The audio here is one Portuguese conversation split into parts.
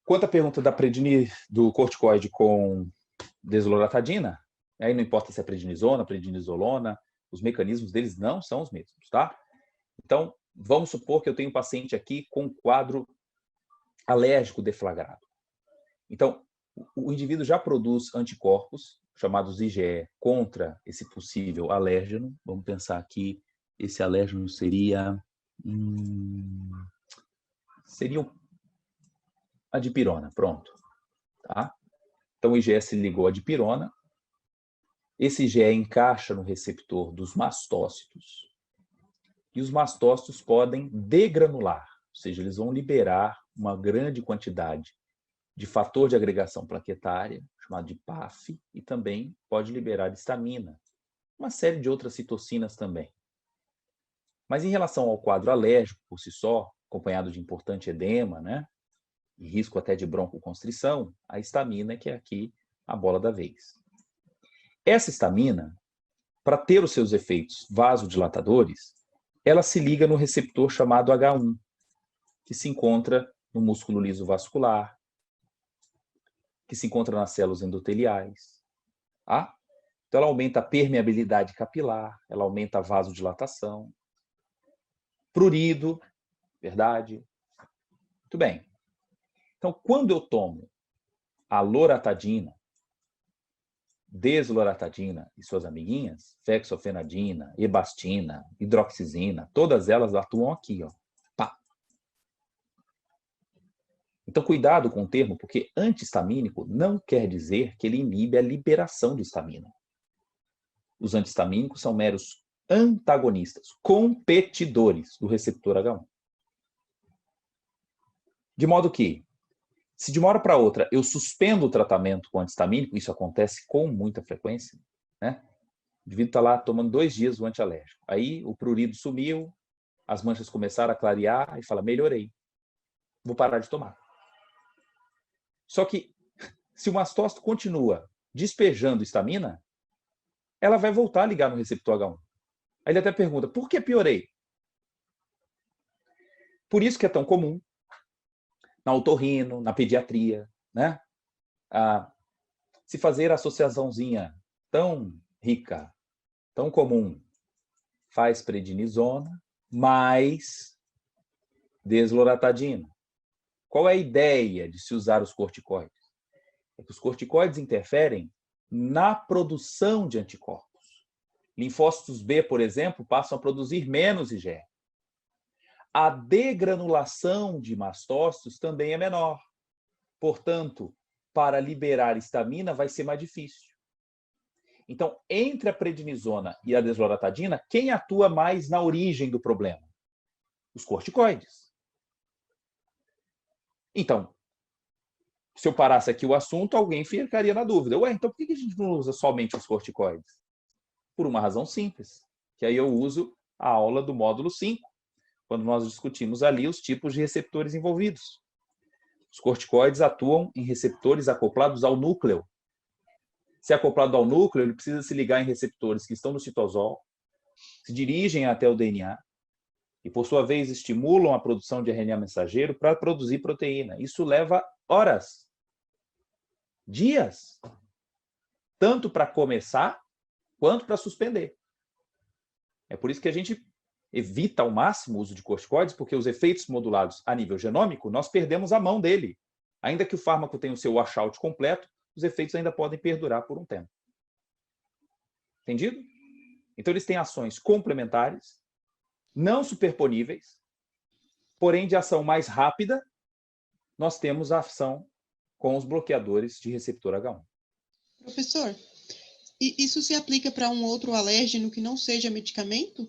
Quanto à pergunta do corticoide com desloratadina, aí não importa se é prednisona, prednisolona, os mecanismos deles não são os mesmos, tá? Então, vamos supor que eu tenho um paciente aqui com um quadro alérgico deflagrado. Então, o indivíduo já produz anticorpos, chamados IgE, contra esse possível alérgeno. Vamos pensar aqui, esse alérgeno seria a dipirona, pronto. Tá? Então, o IgE se ligou à dipirona. Esse IgE encaixa no receptor dos mastócitos. E os mastócitos podem degranular, ou seja, eles vão liberar uma grande quantidade de fator de agregação plaquetária, chamado de PAF, e também pode liberar histamina, uma série de outras citocinas também. Mas em relação ao quadro alérgico por si só, acompanhado de importante edema, né, e risco até de broncoconstrição, a histamina que é aqui a bola da vez. Essa histamina, para ter os seus efeitos vasodilatadores, ela se liga no receptor chamado H1, que se encontra no músculo liso vascular, que se encontra nas células endoteliais. Tá? Então, ela aumenta a permeabilidade capilar, ela aumenta a vasodilatação. Prurido, verdade? Muito bem. Então, quando eu tomo a loratadina, desloratadina e suas amiguinhas, fexofenadina, ebastina, hidroxizina, todas elas atuam aqui, ó. Pá. Então, cuidado com o termo, porque antihistamínico não quer dizer que ele inibe a liberação de histamina. Os antihistamínicos são meros antagonistas, competidores do receptor H1. De modo que, se de uma hora para outra eu suspendo o tratamento com antihistamínico, isso acontece com muita frequência, né? O indivíduo está lá tomando 2 dias o antialérgico. Aí o prurido sumiu, as manchas começaram a clarear e fala, melhorei, vou parar de tomar. Só que, se o mastócito continua despejando histamina, ela vai voltar a ligar no receptor H1. Aí ele até pergunta, por que piorei? Por isso que é tão comum na otorrino, na pediatria, né? Se fazer a associaçãozinha tão rica, tão comum, faz prednisona mais desloratadina. Qual é a ideia de se usar os corticoides? É que os corticoides interferem na produção de anticorpos. Linfócitos B, por exemplo, passam a produzir menos IgE. A degranulação de mastócitos também é menor. Portanto, para liberar histamina vai ser mais difícil. Então, entre a prednisona e a desloratadina, quem atua mais na origem do problema? Os corticoides. Então, se eu parasse aqui o assunto, alguém ficaria na dúvida. Ué, então por que a gente não usa somente os corticoides? Por uma razão simples, que aí eu uso a aula do módulo 5, quando nós discutimos ali os tipos de receptores envolvidos. Os corticoides atuam em receptores acoplados ao núcleo. Se é acoplado ao núcleo, ele precisa se ligar em receptores que estão no citosol, se dirigem até o DNA e, por sua vez, estimulam a produção de RNA mensageiro para produzir proteína. Isso leva horas, dias, tanto para começar quanto para suspender. É por isso que a gente evita ao máximo o uso de corticoides, porque os efeitos modulados a nível genômico, nós perdemos a mão dele. Ainda que o fármaco tenha o seu washout completo, os efeitos ainda podem perdurar por um tempo. Entendido? Então, eles têm ações complementares, não superponíveis, porém de ação mais rápida, nós temos a ação com os bloqueadores de receptor H1. Professor, e isso se aplica para um outro alérgeno que não seja medicamento?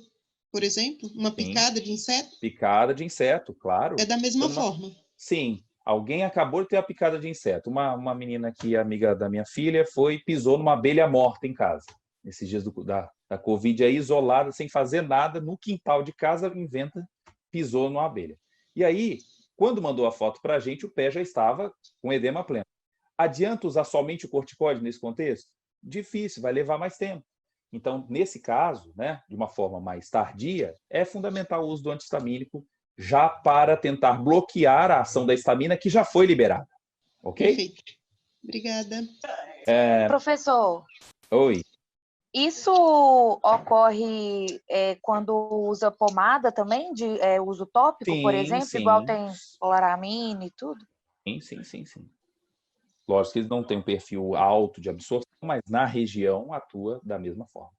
Por exemplo, uma picada de inseto? Picada de inseto, claro. É da mesma forma? Sim. Alguém acabou de ter a picada de inseto. Uma menina que é amiga da minha filha pisou numa abelha morta em casa. Nesses dias da Covid, aí, isolada, sem fazer nada, no quintal de casa, pisou numa abelha. E aí, quando mandou a foto para a gente, o pé já estava com edema pleno. Adianta usar somente o corticoide nesse contexto? Difícil, vai levar mais tempo. Então, nesse caso, né, de uma forma mais tardia, é fundamental o uso do antihistamínico já para tentar bloquear a ação da histamina que já foi liberada. Ok? Perfeito. Obrigada. Professor, Oi. isso ocorre quando usa pomada também, de uso tópico, por Sim, exemplo, igual sim. tem polaramina e tudo? Sim. Lógico que eles não têm um perfil alto de absorção, mas na região atua da mesma forma.